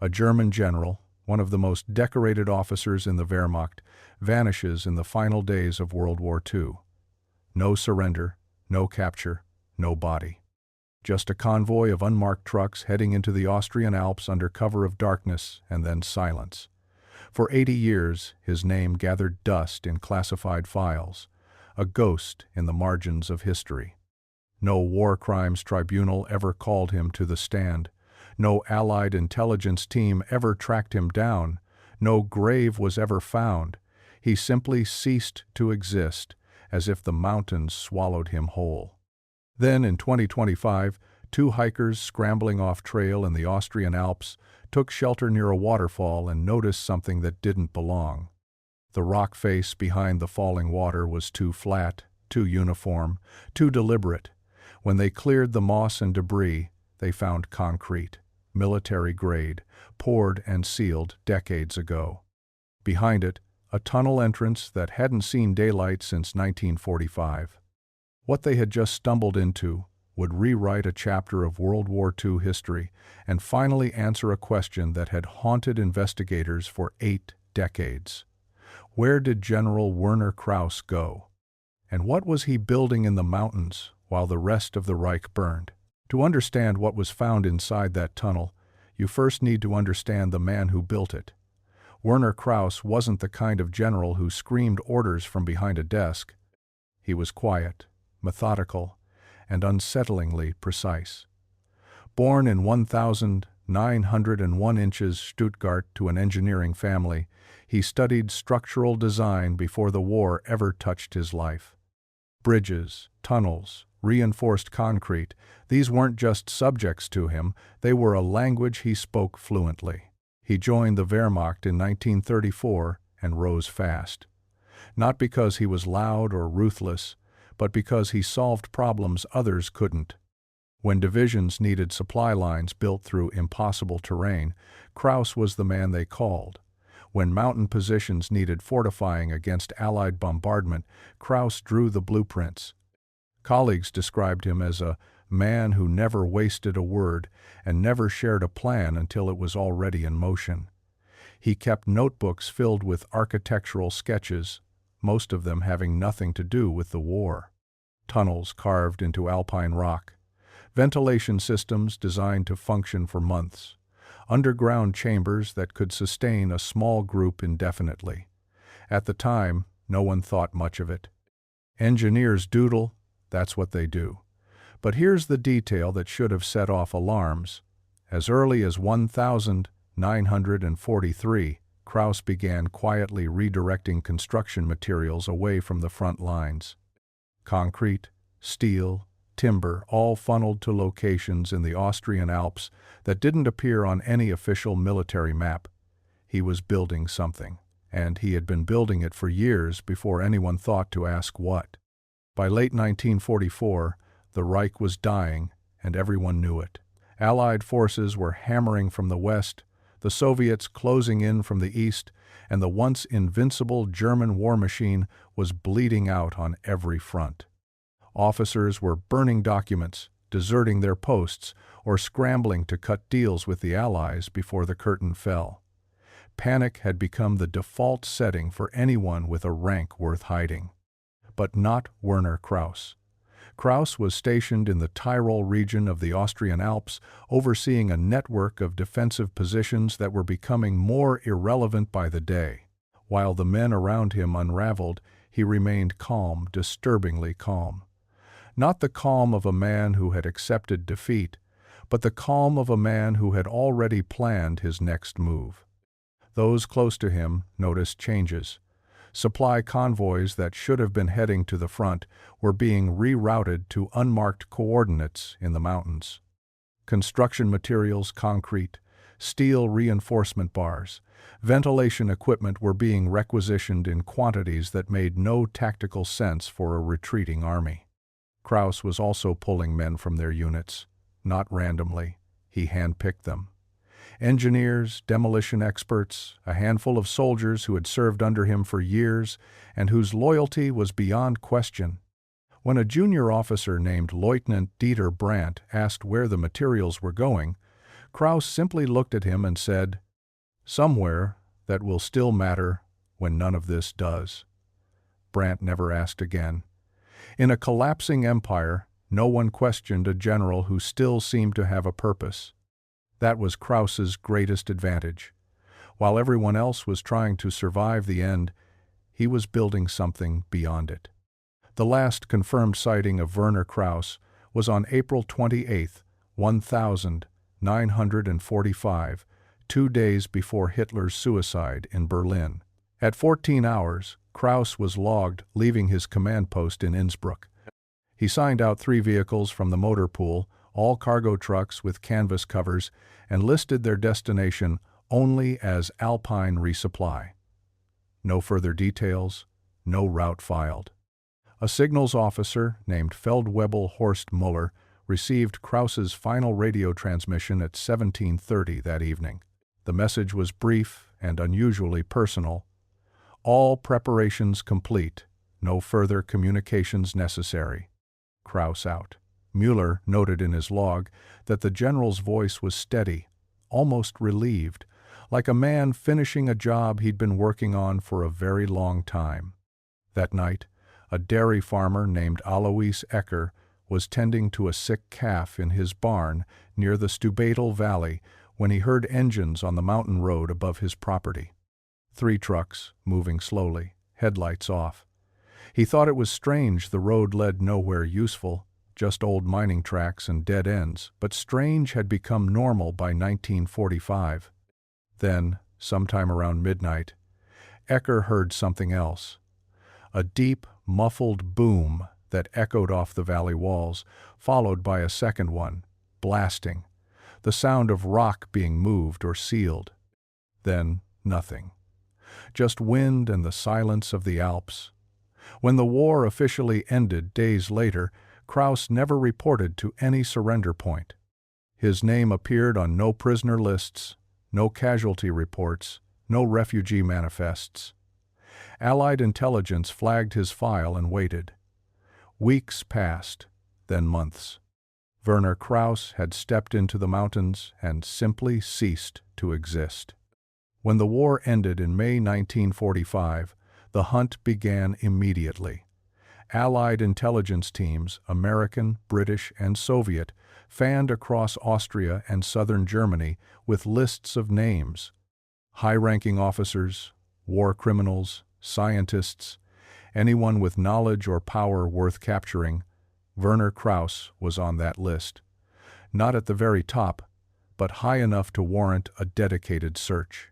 A German general, one of the most decorated officers in the Wehrmacht, vanishes in the final days of World War II. No surrender, no capture, no body. Just a convoy of unmarked trucks heading into the Austrian Alps under cover of darkness, and then silence. For 80 years, his name gathered dust in classified files, a ghost in the margins of history. No war crimes tribunal ever called him to the stand. No Allied intelligence team ever tracked him down. No grave was ever found. He simply ceased to exist, as if the mountains swallowed him whole. Then, in 2025, two hikers scrambling off trail in the Austrian Alps took shelter near a waterfall and noticed something that didn't belong. The rock face behind the falling water was too flat, too uniform, too deliberate. When they cleared the moss and debris, they found concrete, military grade, poured and sealed decades ago. Behind it, a tunnel entrance that hadn't seen daylight since 1945. What they had just stumbled into would rewrite a chapter of World War II history and finally answer a question that had haunted investigators for 8 decades. Where did General Werner Krauss go? And what was he building in the mountains while the rest of the Reich burned? To understand what was found inside that tunnel, you first need to understand the man who built it. Werner Krauss wasn't the kind of general who screamed orders from behind a desk. He was quiet, methodical, and unsettlingly precise. Born in 1901 inches Stuttgart to an engineering family, he studied structural design before the war ever touched his life. Bridges, tunnels, reinforced concrete, these weren't just subjects to him, they were a language he spoke fluently. He joined the Wehrmacht in 1934 and rose fast. Not because he was loud or ruthless, but because he solved problems others couldn't. When divisions needed supply lines built through impossible terrain, Krauss was the man they called. When mountain positions needed fortifying against Allied bombardment, Krauss drew the blueprints. Colleagues described him as a man who never wasted a word and never shared a plan until it was already in motion. He kept notebooks filled with architectural sketches, most of them having nothing to do with the war. Tunnels carved into Alpine rock, ventilation systems designed to function for months, underground chambers that could sustain a small group indefinitely. At the time, no one thought much of it. Engineers doodle, that's what they do. But here's the detail that should have set off alarms. As early as 1943, Krauss began quietly redirecting construction materials away from the front lines. Concrete, steel, timber, all funneled to locations in the Austrian Alps that didn't appear on any official military map. He was building something, and he had been building it for years before anyone thought to ask what. By late 1944, the Reich was dying, and everyone knew it. Allied forces were hammering from the west, the Soviets closing in from the east, and the once invincible German war machine was bleeding out on every front. Officers were burning documents, deserting their posts, or scrambling to cut deals with the Allies before the curtain fell. Panic had become the default setting for anyone with a rank worth hiding. But not Werner Krauss. Krauss was stationed in the Tyrol region of the Austrian Alps, overseeing a network of defensive positions that were becoming more irrelevant by the day. While the men around him unraveled, he remained calm, disturbingly calm. Not the calm of a man who had accepted defeat, but the calm of a man who had already planned his next move. Those close to him noticed changes. Supply convoys that should have been heading to the front were being rerouted to unmarked coordinates in the mountains. Construction materials, concrete, steel reinforcement bars, ventilation equipment were being requisitioned in quantities that made no tactical sense for a retreating army. Krauss was also pulling men from their units. Not randomly, he handpicked them. Engineers, demolition experts, a handful of soldiers who had served under him for years and whose loyalty was beyond question. When a junior officer named Lieutenant Dieter Brandt asked where the materials were going, Kraus simply looked at him and said, "Somewhere that will still matter when none of this does." Brandt never asked again. In a collapsing empire, no one questioned a general who still seemed to have a purpose. That was Kraus's greatest advantage. While everyone else was trying to survive the end, he was building something beyond it. The last confirmed sighting of Werner Kraus was on April 28, 1945, 2 days before Hitler's suicide in Berlin. At 14 hours, Kraus was logged leaving his command post in Innsbruck. He signed out 3 vehicles from the motor pool, all cargo trucks with canvas covers, and listed their destination only as Alpine resupply. No further details, no route filed. A signals officer named Feldwebel Horst Muller received Kraus's final radio transmission at 17:30 that evening. The message was brief and unusually personal. "All preparations complete. No further communications necessary. Kraus out." Mueller noted in his log that the general's voice was steady, almost relieved, like a man finishing a job he'd been working on for a very long time. That night, a dairy farmer named Alois Ecker was tending to a sick calf in his barn near the Stubaital Valley when he heard engines on the mountain road above his property. 3 trucks, moving slowly, headlights off. He thought it was strange the road led nowhere useful, just old mining tracks and dead ends, but strange had become normal by 1945. Then, sometime around midnight, Ecker heard something else. A deep, muffled boom that echoed off the valley walls, followed by a second one, blasting, the sound of rock being moved or sealed. Then nothing. Just wind and the silence of the Alps. When the war officially ended days later, Kraus never reported to any surrender point. His name appeared on no prisoner lists, no casualty reports, no refugee manifests. Allied intelligence flagged his file and waited. Weeks passed, then months. Werner Kraus had stepped into the mountains and simply ceased to exist. When the war ended in May 1945, the hunt began immediately. Allied intelligence teams, American, British, and Soviet, fanned across Austria and southern Germany with lists of names. High-ranking officers, war criminals, scientists, anyone with knowledge or power worth capturing. Werner Kraus was on that list. Not at the very top, but high enough to warrant a dedicated search.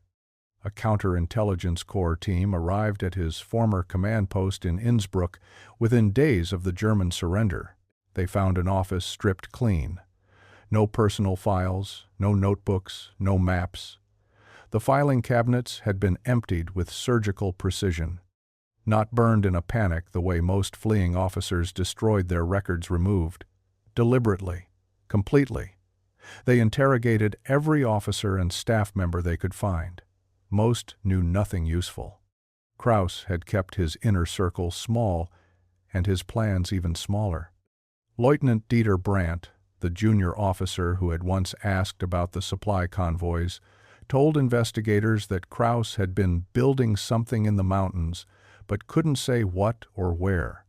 A counterintelligence corps team arrived at his former command post in Innsbruck within days of the German surrender. They found an office stripped clean. No personal files, no notebooks, no maps. The filing cabinets had been emptied with surgical precision. Not burned in a panic the way most fleeing officers destroyed their records removed. Deliberately, completely. They interrogated every officer and staff member they could find. Most knew nothing useful. Kraus had kept his inner circle small and his plans even smaller. Lieutenant Dieter Brandt, the junior officer who had once asked about the supply convoys, told investigators that Kraus had been building something in the mountains but couldn't say what or where.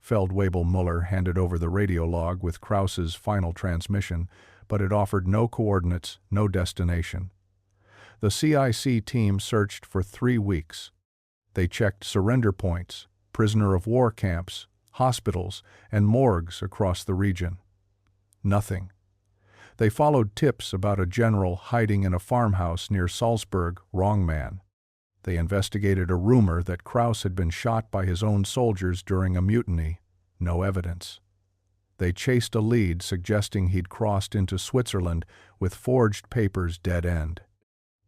Feldwebel Muller handed over the radio log with Kraus's final transmission, but it offered no coordinates, no destination. The CIC team searched for 3 weeks. They checked surrender points, prisoner of war camps, hospitals, and morgues across the region. Nothing. They followed tips about a general hiding in a farmhouse near Salzburg. Wrong man. They investigated a rumor that Kraus had been shot by his own soldiers during a mutiny. No evidence. They chased a lead suggesting he'd crossed into Switzerland with forged papers. Dead end.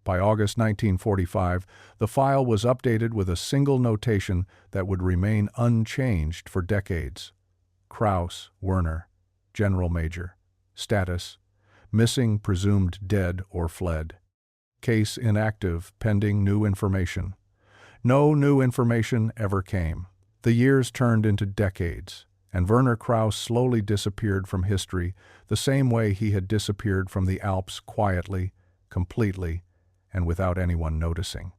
By August 1945, the file was updated with a single notation that would remain unchanged for decades. Kraus, Werner, General Major. Status: missing, presumed dead or fled. Case inactive, pending new information. No new information ever came. The years turned into decades, and Werner Krauss slowly disappeared from history the same way he had disappeared from the Alps quietly, completely, and without anyone noticing.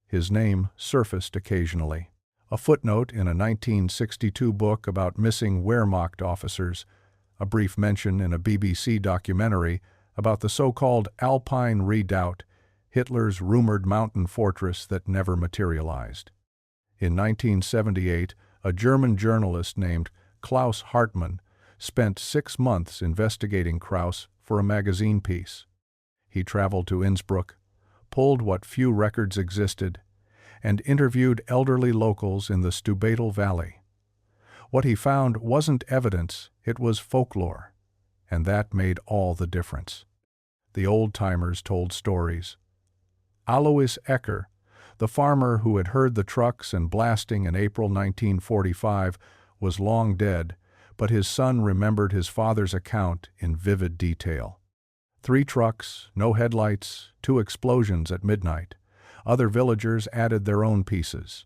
His name surfaced occasionally. A footnote in a 1962 book about missing Wehrmacht officers, a brief mention in a BBC documentary about the so-called Alpine redoubt, Hitler's rumored mountain fortress that never materialized. In 1978, a German journalist named Klaus Hartmann spent 6 months investigating Krauss for a magazine piece. He traveled to Innsbruck, pulled what few records existed, and interviewed elderly locals in the Stubaital Valley. What he found wasn't evidence, it was folklore, and that made all the difference. The old-timers told stories. Alois Ecker, the farmer who had heard the trucks and blasting in April 1945, was long dead, but his son remembered his father's account in vivid detail. 3 trucks, no headlights, 2 explosions at midnight. Other villagers added their own pieces.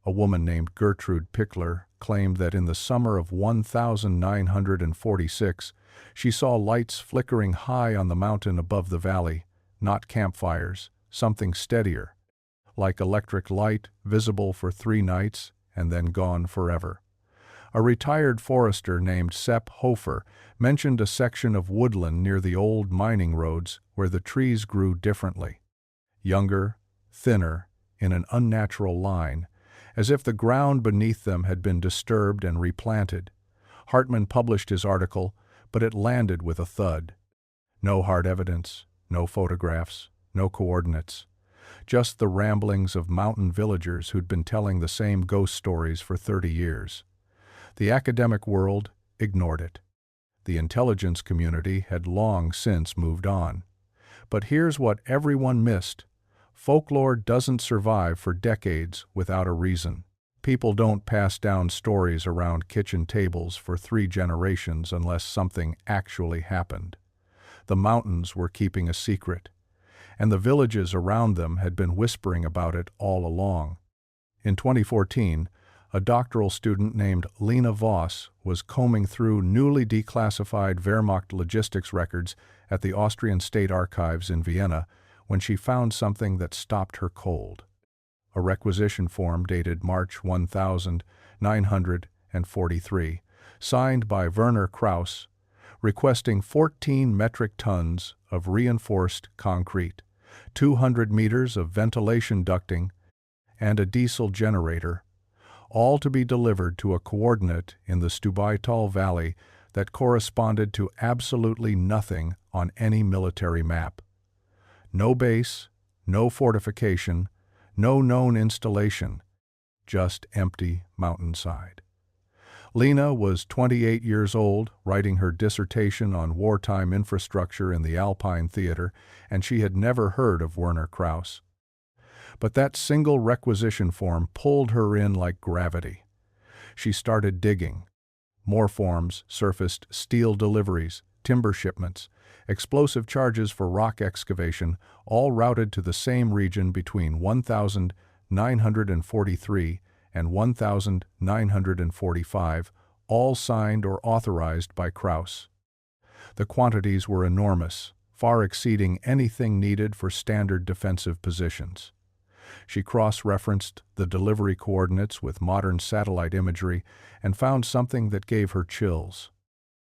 A woman named Gertrude Pickler claimed that in the summer of 1946, she saw lights flickering high on the mountain above the valley, not campfires, something steadier, like electric light visible for 3 nights and then gone forever. A retired forester named Sepp Hofer mentioned a section of woodland near the old mining roads where the trees grew differently. Younger, thinner, in an unnatural line, as if the ground beneath them had been disturbed and replanted. Hartmann published his article, but it landed with a thud. No hard evidence, no photographs, no coordinates. Just the ramblings of mountain villagers who'd been telling the same ghost stories for 30 years. The academic world ignored it. The intelligence community had long since moved on. But here's what everyone missed. Folklore doesn't survive for decades without a reason. People don't pass down stories around kitchen tables for 3 generations unless something actually happened. The mountains were keeping a secret, and the villages around them had been whispering about it all along. In 2014, a doctoral student named Lena Voss was combing through newly declassified Wehrmacht logistics records at the Austrian State Archives in Vienna when she found something that stopped her cold. A requisition form dated March 1943, signed by Werner Krauss, requesting 14 metric tons of reinforced concrete, 200 meters of ventilation ducting, and a diesel generator, all to be delivered to a coordinate in the Stubaital Valley that corresponded to absolutely nothing on any military map. No base, no fortification, no known installation, just empty mountainside. Lena was 28 years old, writing her dissertation on wartime infrastructure in the Alpine theater, and she had never heard of Werner Krauss. But that single requisition form pulled her in like gravity. She started digging. More forms surfaced: steel deliveries, timber shipments, explosive charges for rock excavation, all routed to the same region between 1943 and 1945, all signed or authorized by Krauss. The quantities were enormous, far exceeding anything needed for standard defensive positions. She cross-referenced the delivery coordinates with modern satellite imagery and found something that gave her chills.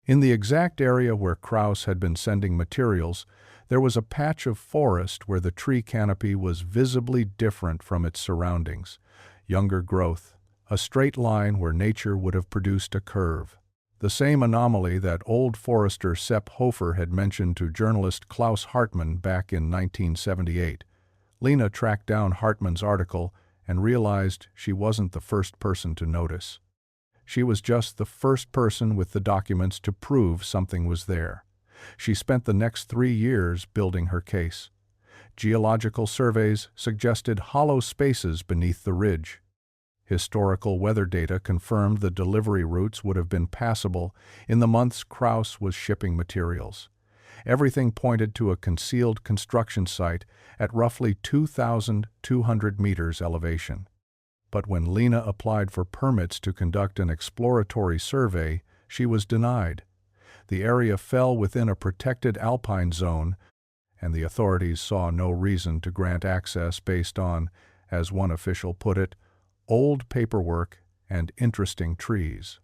In the exact area where Krauss had been sending materials, there was a patch of forest where the tree canopy was visibly different from its surroundings. Younger growth, a straight line where nature would have produced a curve. The same anomaly that old forester Sepp Hofer had mentioned to journalist Klaus Hartmann back in 1978. Lena tracked down Hartmann's article and realized she wasn't the first person to notice. She was just the first person with the documents to prove something was there. She spent the next 3 years building her case. Geological surveys suggested hollow spaces beneath the ridge. Historical weather data confirmed the delivery routes would have been passable in the months Krauss was shipping materials. Everything pointed to a concealed construction site at roughly 2,200 meters elevation. But when Lena applied for permits to conduct an exploratory survey, she was denied. The area fell within a protected alpine zone, and the authorities saw no reason to grant access based on, as one official put it, old paperwork and interesting trees.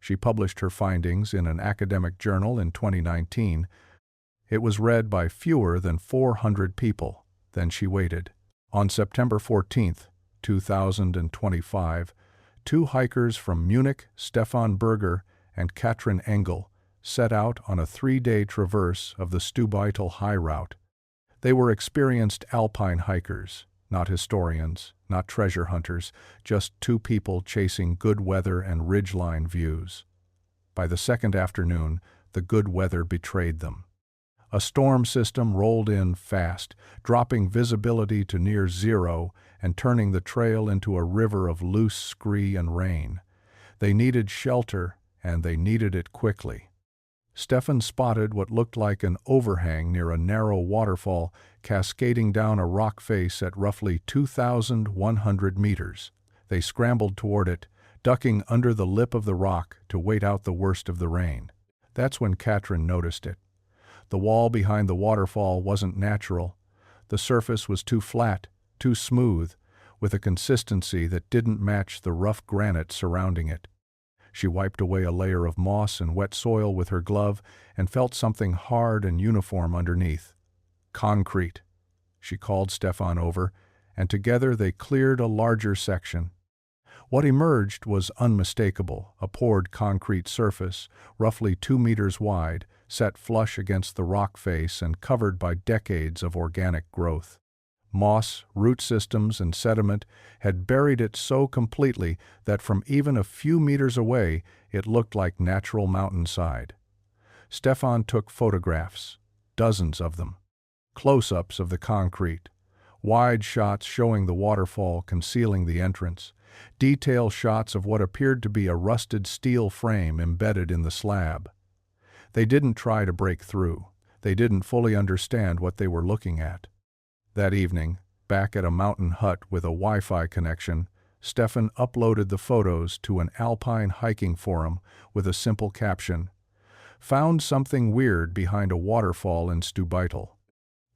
She published her findings in an academic journal in 2019. It was read by fewer than 400 people. Then she waited. On September 14, 2025, two hikers from Munich, Stefan Berger and Katrin Engel, set out on a 3-day traverse of the Stubaital High Route. They were experienced alpine hikers, not historians, not treasure hunters, just two people chasing good weather and ridgeline views. By the second afternoon, the good weather betrayed them. A storm system rolled in fast, dropping visibility to near zero and turning the trail into a river of loose scree and rain. They needed shelter, and they needed it quickly. Stefan spotted what looked like an overhang near a narrow waterfall cascading down a rock face at roughly 2,100 meters. They scrambled toward it, ducking under the lip of the rock to wait out the worst of the rain. That's when Katrin noticed it. The wall behind the waterfall wasn't natural. The surface was too flat, too smooth, with a consistency that didn't match the rough granite surrounding it. She wiped away a layer of moss and wet soil with her glove and felt something hard and uniform underneath. Concrete. She called Stefan over, and together they cleared a larger section. What emerged was unmistakable, a poured concrete surface, roughly 2 meters wide, set flush against the rock face and covered by decades of organic growth. Moss, root systems, and sediment had buried it so completely that from even a few meters away it looked like natural mountainside. Stefan took photographs, dozens of them. Close-ups of the concrete, wide shots showing the waterfall concealing the entrance, detail shots of what appeared to be a rusted steel frame embedded in the slab. They didn't try to break through. They didn't fully understand what they were looking at. That evening, back at a mountain hut with a Wi-Fi connection, Stefan uploaded the photos to an Alpine hiking forum with a simple caption, "Found something weird behind a waterfall in Stubaital.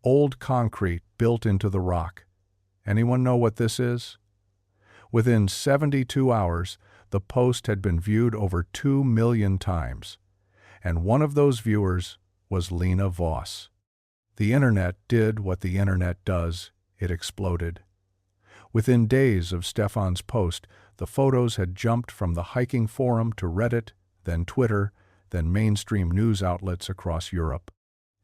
Old concrete built into the rock. Anyone know what this is?" Within 72 hours, the post had been viewed over 2 million times. And one of those viewers was Lena Voss. The internet did what the internet does. It exploded. Within days of Stefan's post, the photos had jumped from the hiking forum to Reddit, then Twitter, then mainstream news outlets across Europe.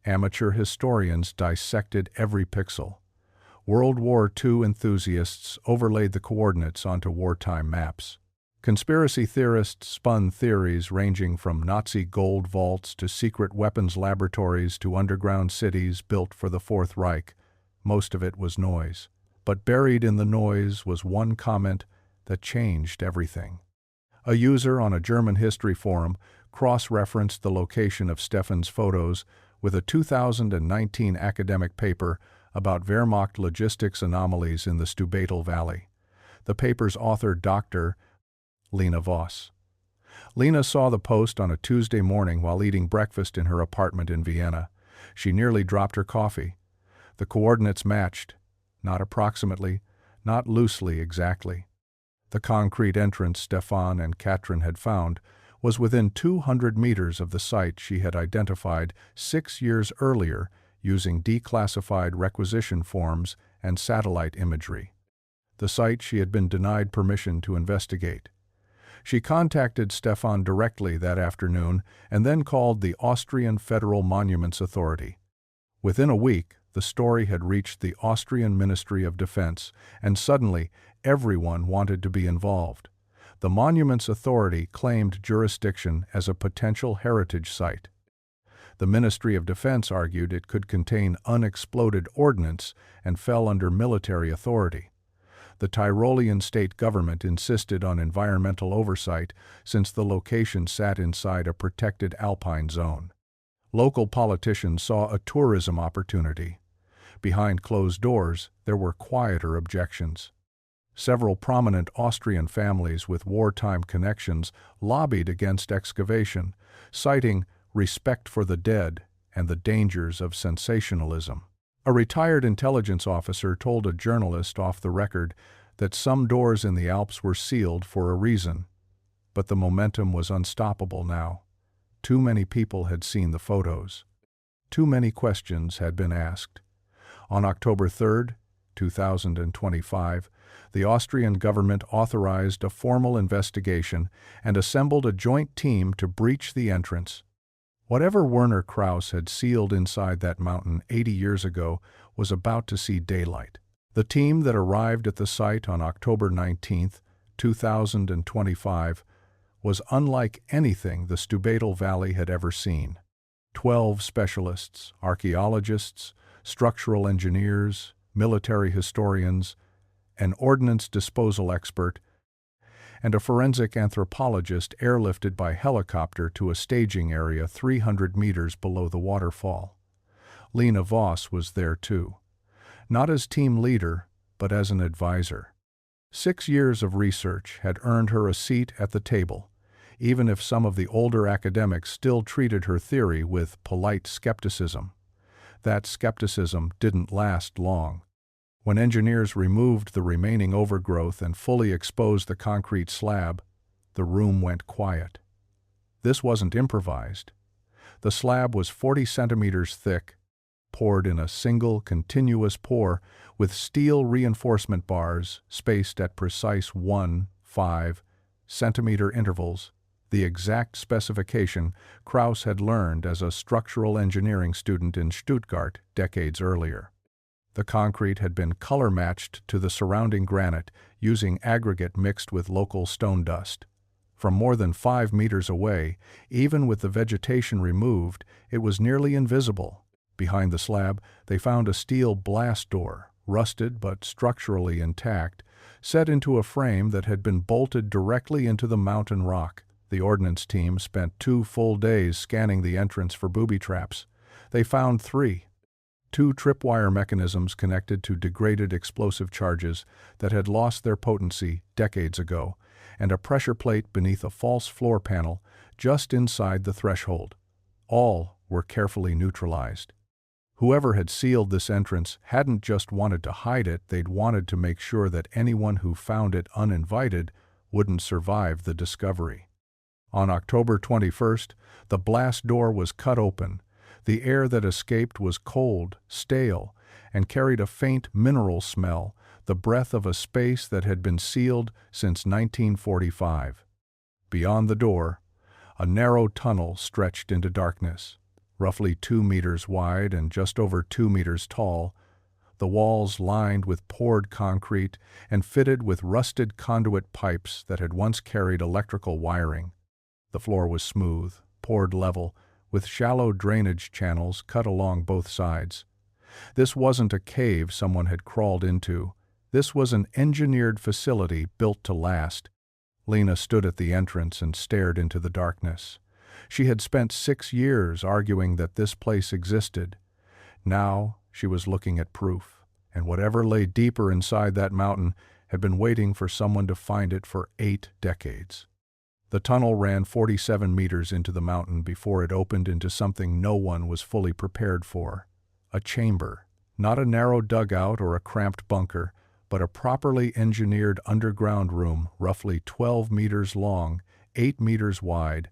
Amateur historians dissected every pixel. World War II enthusiasts overlaid the coordinates onto wartime maps. Conspiracy theorists spun theories ranging from Nazi gold vaults to secret weapons laboratories to underground cities built for the Fourth Reich. Most of it was noise. But buried in the noise was one comment that changed everything. A user on a German history forum cross-referenced the location of Stefan's photos with a 2019 academic paper about Wehrmacht logistics anomalies in the Stubaital Valley. The paper's author, Dr. Lena Voss. Lena saw the post on a Tuesday morning while eating breakfast in her apartment in Vienna. She nearly dropped her coffee. The coordinates matched, not approximately, not loosely exactly. The concrete entrance Stefan and Katrin had found was within 200 meters of the site she had identified 6 years earlier using declassified requisition forms and satellite imagery. The site she had been denied permission to investigate. She contacted Stefan directly that afternoon and then called the Austrian Federal Monuments Authority. Within a week, the story had reached the Austrian Ministry of Defense, and suddenly everyone wanted to be involved. The Monuments Authority claimed jurisdiction as a potential heritage site. The Ministry of Defense argued it could contain unexploded ordnance and fell under military authority. The Tyrolean state government insisted on environmental oversight since the location sat inside a protected alpine zone. Local politicians saw a tourism opportunity. Behind closed doors, there were quieter objections. Several prominent Austrian families with wartime connections lobbied against excavation, citing respect for the dead and the dangers of sensationalism. A retired intelligence officer told a journalist off the record that some doors in the Alps were sealed for a reason, but the momentum was unstoppable now. Too many people had seen the photos. Too many questions had been asked. On October 3, 2025, the Austrian government authorized a formal investigation and assembled a joint team to breach the entrance. Whatever Werner Krauss had sealed inside that mountain 80 years ago was about to see daylight. The team that arrived at the site on October 19, 2025, was unlike anything the Stubaital Valley had ever seen. 12 specialists, archaeologists, structural engineers, military historians, an ordnance disposal expert, and a forensic anthropologist airlifted by helicopter to a staging area 300 meters below the waterfall. Lena Voss was there too, not as team leader, but as an advisor. 6 years of research had earned her a seat at the table, even if some of the older academics still treated her theory with polite skepticism. That skepticism didn't last long. When engineers removed the remaining overgrowth and fully exposed the concrete slab, the room went quiet. This wasn't improvised. The slab was 40 centimeters thick, poured in a single continuous pour with steel reinforcement bars spaced at precise 1-5 centimeter intervals, the exact specification Krauss had learned as a structural engineering student in Stuttgart decades earlier. The concrete had been color-matched to the surrounding granite using aggregate mixed with local stone dust. From more than 5 meters away, even with the vegetation removed, it was nearly invisible. Behind the slab, they found a steel blast door, rusted but structurally intact, set into a frame that had been bolted directly into the mountain rock. The ordnance team spent 2 full days scanning the entrance for booby traps. They found 3. 2 tripwire mechanisms connected to degraded explosive charges that had lost their potency decades ago, and a pressure plate beneath a false floor panel just inside the threshold. All were carefully neutralized. Whoever had sealed this entrance hadn't just wanted to hide it, they'd wanted to make sure that anyone who found it uninvited wouldn't survive the discovery. On October 21st, the blast door was cut open. The air that escaped was cold, stale, and carried a faint mineral smell, the breath of a space that had been sealed since 1945. Beyond the door, a narrow tunnel stretched into darkness, roughly 2 meters wide and just over 2 meters tall, the walls lined with poured concrete and fitted with rusted conduit pipes that had once carried electrical wiring. The floor was smooth, poured level, with shallow drainage channels cut along both sides. This wasn't a cave someone had crawled into. This was an engineered facility built to last. Lena stood at the entrance and stared into the darkness. She had spent 6 years arguing that this place existed. Now she was looking at proof, and whatever lay deeper inside that mountain had been waiting for someone to find it for 8 decades. The tunnel ran 47 meters into the mountain before it opened into something no one was fully prepared for. A chamber, not a narrow dugout or a cramped bunker, but a properly engineered underground room roughly 12 meters long, 8 meters wide,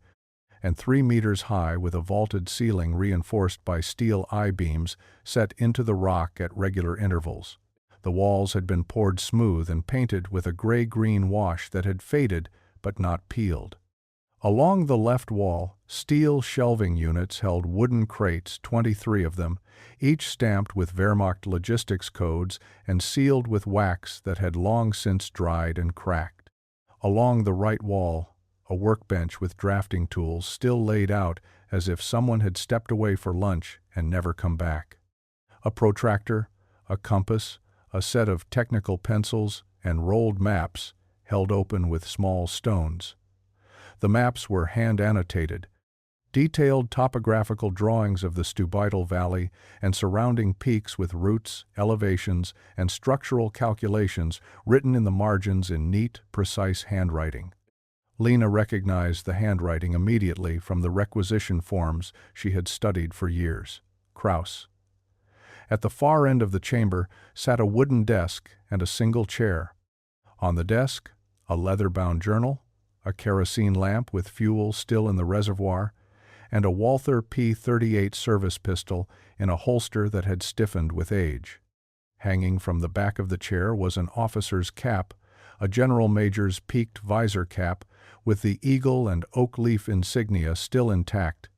and 3 meters high with a vaulted ceiling reinforced by steel I-beams set into the rock at regular intervals. The walls had been poured smooth and painted with a gray-green wash that had faded but not peeled. Along the left wall, steel shelving units held wooden crates, 23 of them, each stamped with Wehrmacht logistics codes and sealed with wax that had long since dried and cracked. Along the right wall, a workbench with drafting tools still laid out as if someone had stepped away for lunch and never come back. A protractor, a compass, a set of technical pencils, and rolled maps held open with small stones. The maps were hand-annotated, Detailed topographical drawings of the Stubaital Valley and surrounding peaks with routes, elevations, and structural calculations written in the margins in neat, precise handwriting. Lena recognized the handwriting immediately from the requisition forms she had studied for years. Krauss. At the far end of the chamber sat a wooden desk and a single chair. On the desk, a leather-bound journal, a kerosene lamp with fuel still in the reservoir, and a Walther P-38 service pistol in a holster that had stiffened with age. Hanging from the back of the chair was an officer's cap, a general major's peaked visor cap with the eagle and oak leaf insignia still intact.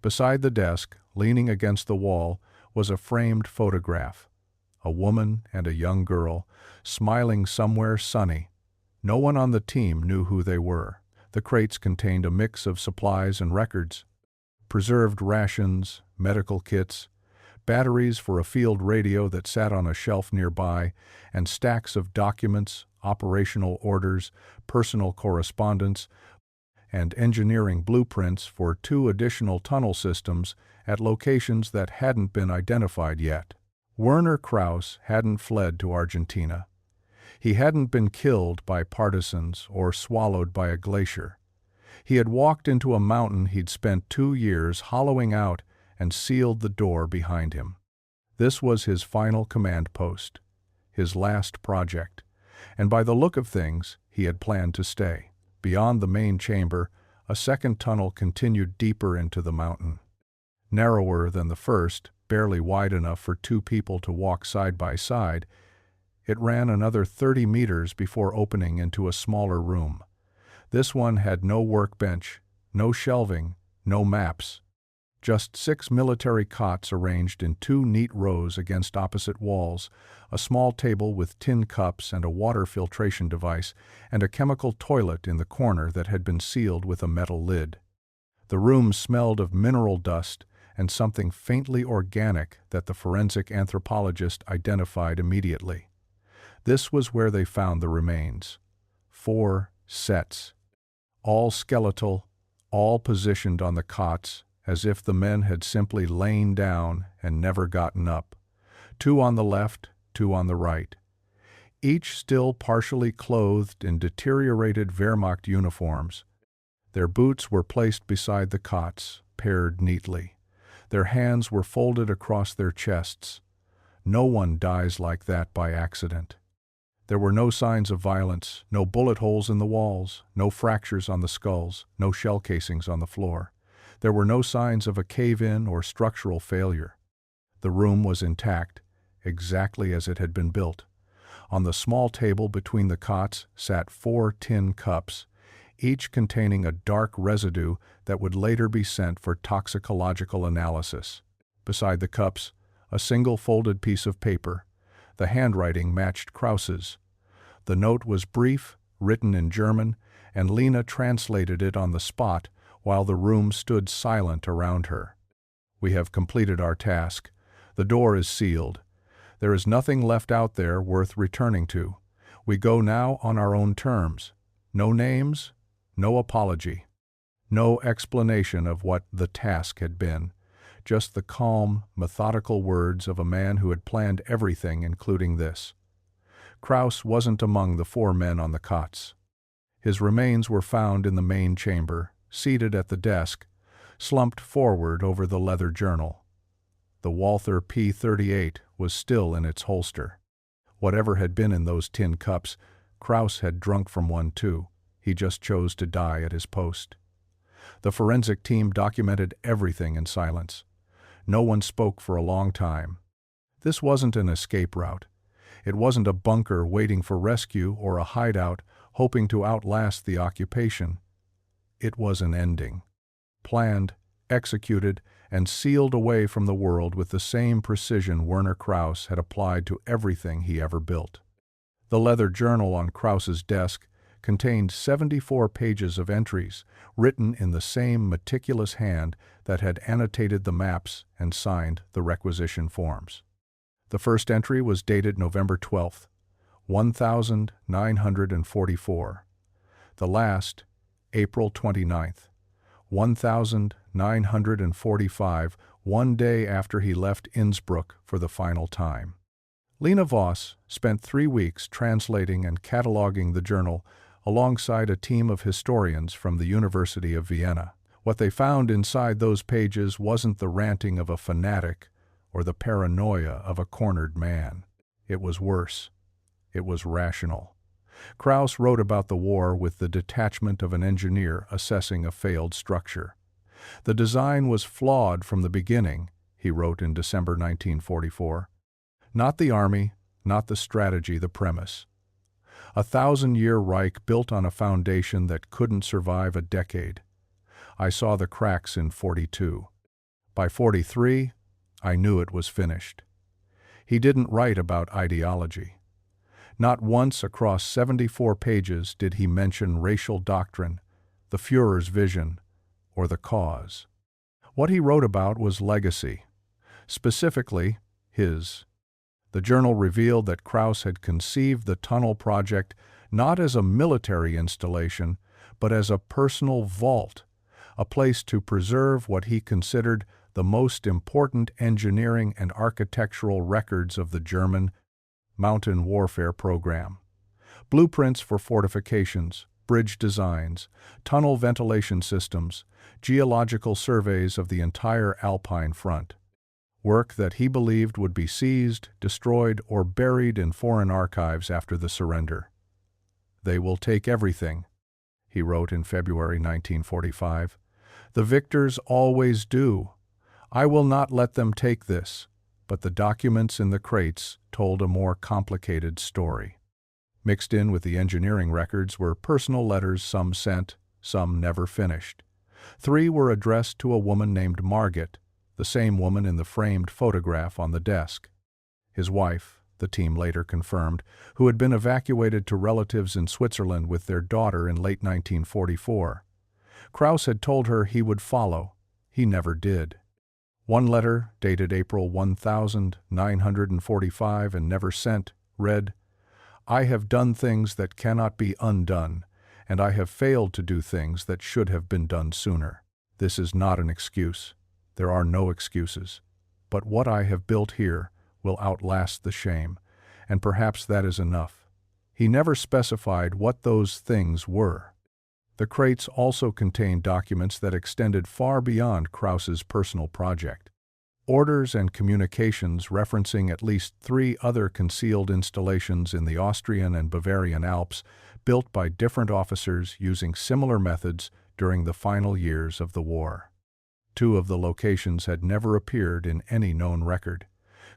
Beside the desk, leaning against the wall, was a framed photograph. A woman and a young girl, smiling somewhere sunny. No one on the team knew who they were. The crates contained a mix of supplies and records. Preserved rations, medical kits, batteries for a field radio that sat on a shelf nearby, and stacks of documents, operational orders, personal correspondence, and engineering blueprints for 2 additional tunnel systems at locations that hadn't been identified yet. Werner Krauss hadn't fled to Argentina. He hadn't been killed by partisans or swallowed by a glacier. He had walked into a mountain he'd spent 2 years hollowing out and sealed the door behind him. This was his final command post, his last project, and by the look of things, he had planned to stay. Beyond the main chamber, a second tunnel continued deeper into the mountain. Narrower than the first, barely wide enough for 2 people to walk side by side, it ran another 30 meters before opening into a smaller room. This one had no workbench, no shelving, no maps. Just 6 military cots arranged in 2 neat rows against opposite walls, a small table with tin cups and a water filtration device, and a chemical toilet in the corner that had been sealed with a metal lid. The room smelled of mineral dust and something faintly organic that the forensic anthropologist identified immediately. This was where they found the remains. 4 sets. All skeletal, all positioned on the cots, as if the men had simply lain down and never gotten up. 2 on the left, 2 on the right. Each still partially clothed in deteriorated Wehrmacht uniforms. Their boots were placed beside the cots, paired neatly. Their hands were folded across their chests. No one dies like that by accident. There were no signs of violence, no bullet holes in the walls, no fractures on the skulls, no shell casings on the floor. There were no signs of a cave-in or structural failure. The room was intact, exactly as it had been built. On the small table between the cots sat 4 tin cups, each containing a dark residue that would later be sent for toxicological analysis. Beside the cups, a single folded piece of paper. The handwriting matched Krauss's. The note was brief, written in German, and Lena translated it on the spot while the room stood silent around her. "We have completed our task. The door is sealed. There is nothing left out there worth returning to. We go now on our own terms. No names, no apology, no explanation of what the task had been. Just the calm, methodical words of a man who had planned everything, including this." Krauss wasn't among the 4 men on the cots. His remains were found in the main chamber, seated at the desk, slumped forward over the leather journal. The Walther P-38 was still in its holster. Whatever had been in those tin cups, Krauss had drunk from one too. He just chose to die at his post. The forensic team documented everything in silence. No one spoke for a long time. This wasn't an escape route. It wasn't a bunker waiting for rescue or a hideout hoping to outlast the occupation. It was an ending. Planned, executed, and sealed away from the world with the same precision Werner Krauss had applied to everything he ever built. The leather journal on Krauss's desk contained 74 pages of entries, written in the same meticulous hand that had annotated the maps and signed the requisition forms. The first entry was dated November 12th, 1944. The last, April 29th, 1945, one day after he left Innsbruck for the final time. Lena Voss spent 3 weeks translating and cataloging the journal alongside a team of historians from the University of Vienna. What they found inside those pages wasn't the ranting of a fanatic or the paranoia of a cornered man. It was worse. It was rational. Krauss wrote about the war with the detachment of an engineer assessing a failed structure. The design was flawed from the beginning, he wrote in December 1944. Not the army, not the strategy, the premise. A 1,000-year Reich built on a foundation that couldn't survive a decade. I saw the cracks in 42. By 43, I knew it was finished. He didn't write about ideology. Not once across 74 pages did he mention racial doctrine, the Führer's vision, or the cause. What he wrote about was legacy, specifically his. The journal revealed that Krauss had conceived the tunnel project not as a military installation, but as a personal vault, a place to preserve what he considered the most important engineering and architectural records of the German mountain warfare program. Blueprints for fortifications, bridge designs, tunnel ventilation systems, geological surveys of the entire Alpine front. Work that he believed would be seized, destroyed, or buried in foreign archives after the surrender. "They will take everything," he wrote in February 1945. "The victors always do. I will not let them take this." But the documents in the crates told a more complicated story. Mixed in with the engineering records were personal letters, some sent, some never finished. 3 were addressed to a woman named Margit, the same woman in the framed photograph on the desk. His wife, the team later confirmed, who had been evacuated to relatives in Switzerland with their daughter in late 1944. Krauss had told her he would follow. He never did. One letter, dated April 1945 and never sent, read, "I have done things that cannot be undone, and I have failed to do things that should have been done sooner. This is not an excuse. There are no excuses. But what I have built here will outlast the shame, and perhaps that is enough." He never specified what those things were. The crates also contained documents that extended far beyond Krauss's personal project. Orders and communications referencing at least 3 other concealed installations in the Austrian and Bavarian Alps, built by different officers using similar methods during the final years of the war. 2 of the locations had never appeared in any known record.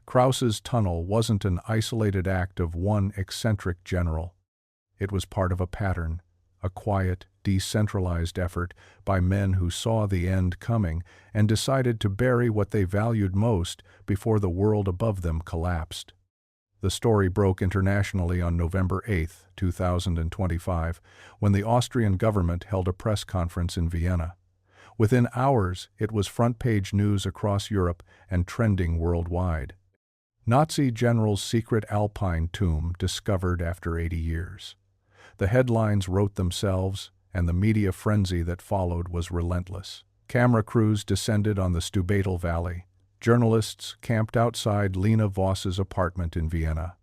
Krauss's tunnel wasn't an isolated act of one eccentric general. It was part of a pattern, a quiet, decentralized effort by men who saw the end coming and decided to bury what they valued most before the world above them collapsed. The story broke internationally on November 8, 2025, when the Austrian government held a press conference in Vienna. Within hours, it was front-page news across Europe and trending worldwide. Nazi general's secret Alpine tomb discovered after 80 years. The headlines wrote themselves, and the media frenzy that followed was relentless. Camera crews descended on the Stubaital Valley. Journalists camped outside Lena Voss's apartment in Vienna.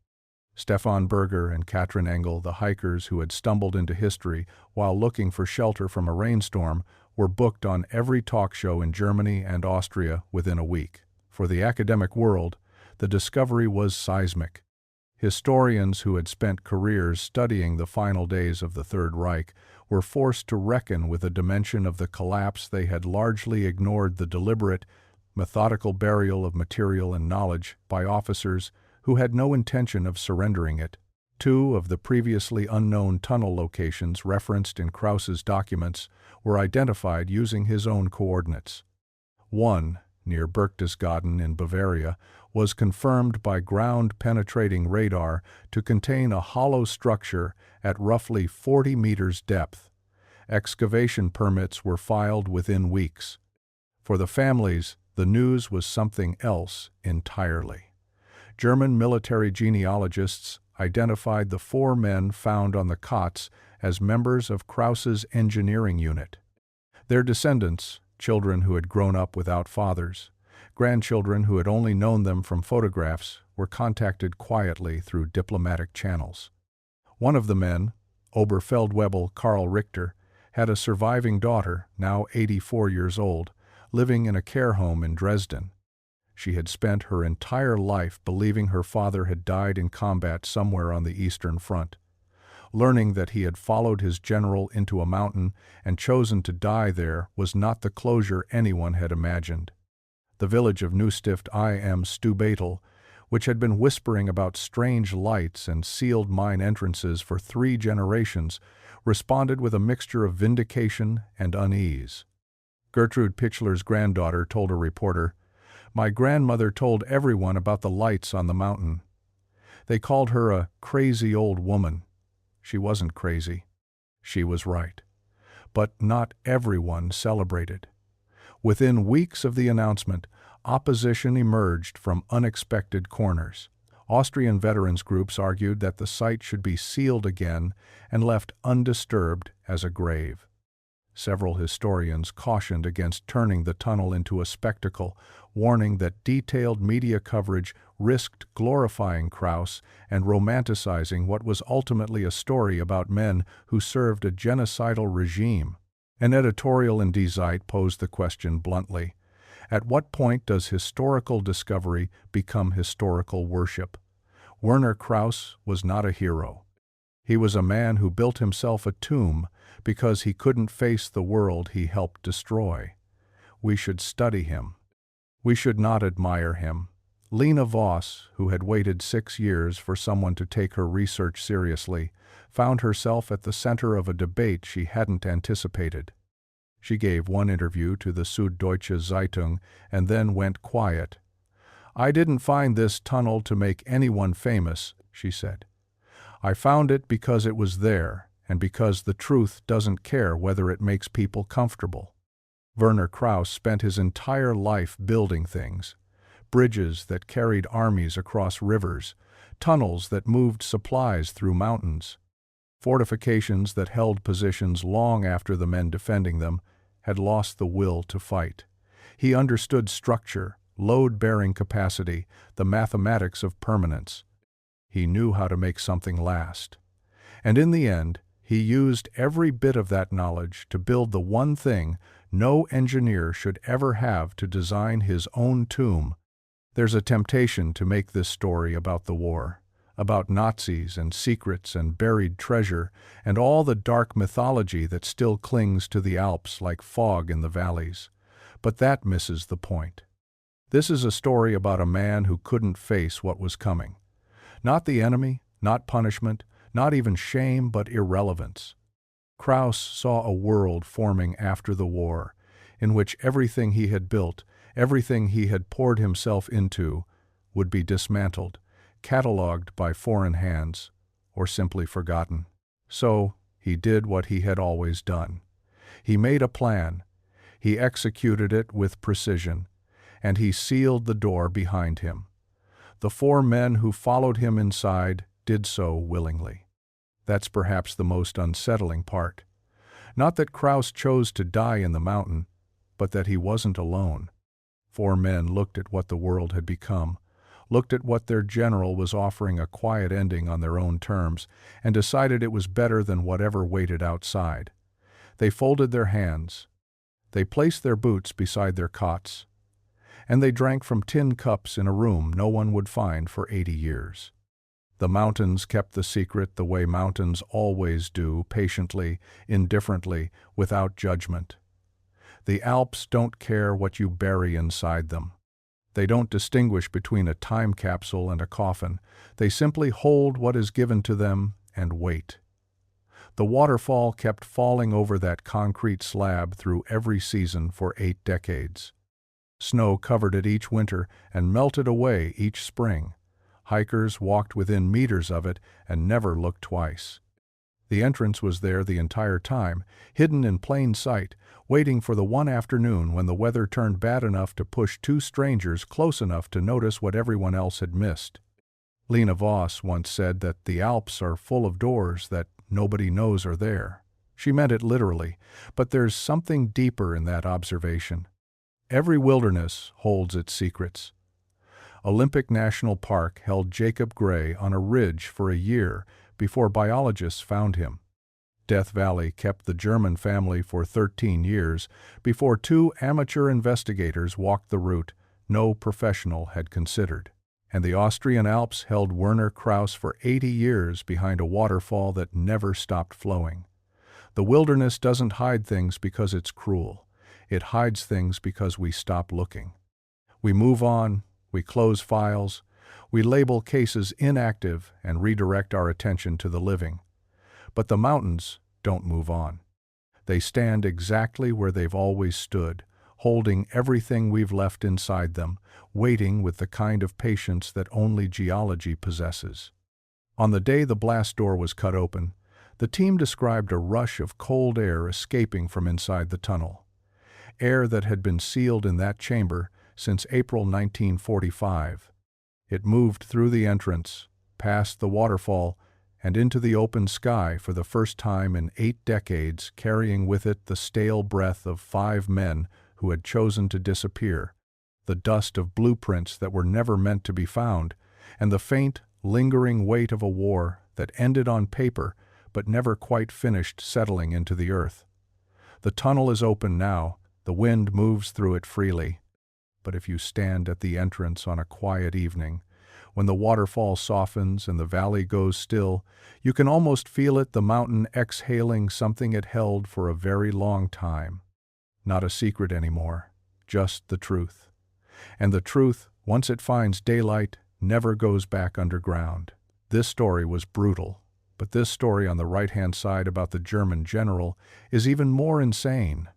Stefan Berger and Katrin Engel, the hikers who had stumbled into history while looking for shelter from a rainstorm, were booked on every talk show in Germany and Austria within a week. For the academic world, the discovery was seismic. Historians who had spent careers studying the final days of the Third Reich were forced to reckon with a dimension of the collapse they had largely ignored: the deliberate, methodical burial of material and knowledge by officers who had no intention of surrendering it. 2 of the previously unknown tunnel locations referenced in Krauss's documents were identified using his own coordinates. One, near Berchtesgaden in Bavaria, was confirmed by ground-penetrating radar to contain a hollow structure at roughly 40 meters depth. Excavation permits were filed within weeks. For the families, the news was something else entirely. German military genealogists identified the 4 men found on the cots as members of Krauss's engineering unit. Their descendants, children who had grown up without fathers, grandchildren who had only known them from photographs, were contacted quietly through diplomatic channels. One of the men, Oberfeldwebel Karl Richter, had a surviving daughter, now 84 years old, living in a care home in Dresden. She had spent her entire life believing her father had died in combat somewhere on the Eastern Front. Learning that he had followed his general into a mountain and chosen to die there was not the closure anyone had imagined. The village of Neustift im Stubaitel, which had been whispering about strange lights and sealed mine entrances for 3 generations, responded with a mixture of vindication and unease. Gertrude Pichler's granddaughter told a reporter, "My grandmother told everyone about the lights on the mountain. They called her a crazy old woman. She wasn't crazy. She was right." But not everyone celebrated. Within weeks of the announcement, opposition emerged from unexpected corners. Austrian veterans groups argued that the site should be sealed again and left undisturbed as a grave. Several historians cautioned against turning the tunnel into a spectacle, warning that detailed media coverage risked glorifying Krauss and romanticizing what was ultimately a story about men who served a genocidal regime. An editorial in Die Zeit posed the question bluntly: at what point does historical discovery become historical worship? Werner Krauss was not a hero. He was a man who built himself a tomb because he couldn't face the world he helped destroy. We should study him. We should not admire him. Lena Voss, who had waited 6 years for someone to take her research seriously, found herself at the center of a debate she hadn't anticipated. She gave one interview to the Süddeutsche Zeitung and then went quiet. "I didn't find this tunnel to make anyone famous," she said. "I found it because it was there, and because the truth doesn't care whether it makes people comfortable." Werner Krauss spent his entire life building things: bridges that carried armies across rivers, tunnels that moved supplies through mountains, fortifications that held positions long after the men defending them had lost the will to fight. He understood structure, load-bearing capacity, the mathematics of permanence. He knew how to make something last. And in the end, he used every bit of that knowledge to build the one thing no engineer should ever have to design his own tomb. There's a temptation to make this story about the war, about Nazis and secrets and buried treasure and all the dark mythology that still clings to the Alps like fog in the valleys. But that misses the point. This is a story about a man who couldn't face what was coming. Not the enemy, not punishment, not even shame, but irrelevance. Krauss saw a world forming after the war, in which everything he had built, everything he had poured himself into, would be dismantled, catalogued by foreign hands, or simply forgotten. So, he did what he had always done. He made a plan, he executed it with precision, and he sealed the door behind him. The 4 men who followed him inside did so willingly. That's perhaps the most unsettling part. Not that Krauss chose to die in the mountain, but that he wasn't alone. 4 men looked at what the world had become, looked at what their general was offering a quiet ending on their own terms, and decided it was better than whatever waited outside. They folded their hands. They placed their boots beside their cots. And they drank from tin cups in a room no one would find for 80 years. The mountains kept the secret the way mountains always do, patiently, indifferently, without judgment. The Alps don't care what you bury inside them. They don't distinguish between a time capsule and a coffin. They simply hold what is given to them and wait. The waterfall kept falling over that concrete slab through every season for 8 decades. Snow covered it each winter and melted away each spring. Hikers walked within meters of it and never looked twice. The entrance was there the entire time, hidden in plain sight, waiting for the one afternoon when the weather turned bad enough to push 2 strangers close enough to notice what everyone else had missed. Lena Voss once said that the Alps are full of doors that nobody knows are there. She meant it literally, but there's something deeper in that observation. Every wilderness holds its secrets. Olympic National Park held Jacob Gray on a ridge for a year before biologists found him. Death Valley kept the German family for 13 years before two amateur investigators walked the route no professional had considered. And the Austrian Alps held Werner Krauss for 80 years behind a waterfall that never stopped flowing. The wilderness doesn't hide things because it's cruel. It hides things because we stop looking. We move on, we close files, we label cases inactive and redirect our attention to the living. But the mountains don't move on. They stand exactly where they've always stood, holding everything we've left inside them, waiting with the kind of patience that only geology possesses. On the day the blast door was cut open, the team described a rush of cold air escaping from inside the tunnel. Air that had been sealed in that chamber since April 1945. It moved through the entrance, past the waterfall, and into the open sky for the first time in 8 decades, carrying with it the stale breath of 5 men who had chosen to disappear, the dust of blueprints that were never meant to be found, and the faint, lingering weight of a war that ended on paper but never quite finished settling into the earth. The tunnel is open now, the wind moves through it freely. But if you stand at the entrance on a quiet evening, when the waterfall softens and the valley goes still, you can almost feel it, the mountain exhaling something it held for a very long time. Not a secret anymore, just the truth. And the truth, once it finds daylight, never goes back underground. This story was brutal, but this story on the right-hand side about the German general is even more insane.